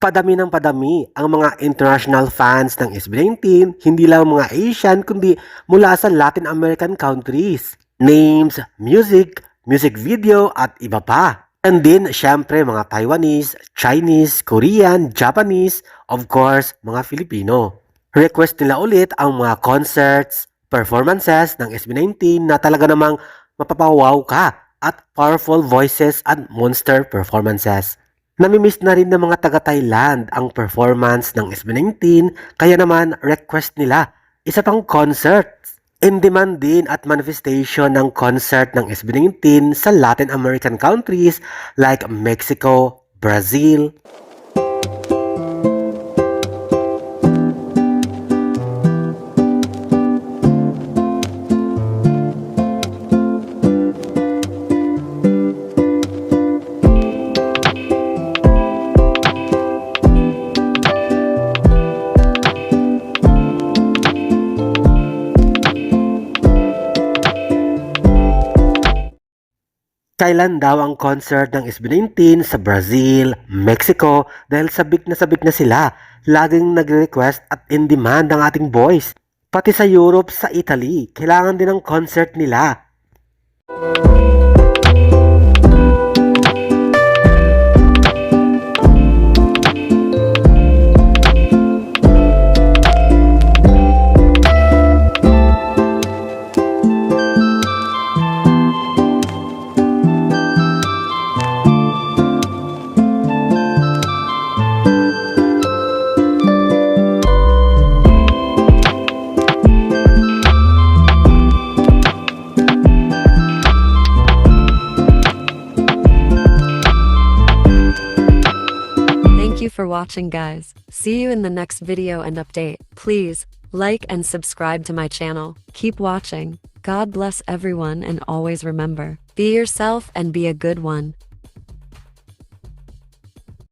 Padami ng padami ang mga international fans ng SB19, hindi lang mga Asian kundi mula sa Latin American countries. Names, music video at iba pa. And din, syempre, mga Taiwanese, Chinese, Korean, Japanese, of course, mga Filipino. Request nila ulit ang mga concerts, performances ng SB19 na talaga namang mapapawaw ka at powerful voices at monster performances. Namimiss na rin ng mga taga-Thailand ang performance ng SB19 kaya naman request nila isa pang concert. In demand din at manifestation ng concert ng SB19 sa Latin American countries like Mexico, Brazil. Kailan daw ang concert ng SB19 sa Brazil, Mexico dahil sabik na sila. Laging nagre-request at in demand ang ating boys. Pati sa Europe, sa Italy, kailangan din ang concert nila. Thank you for watching, guys. See you in the next video and update. Please like and subscribe to my channel. Keep watching. God bless everyone, and always remember, be yourself and be a good one.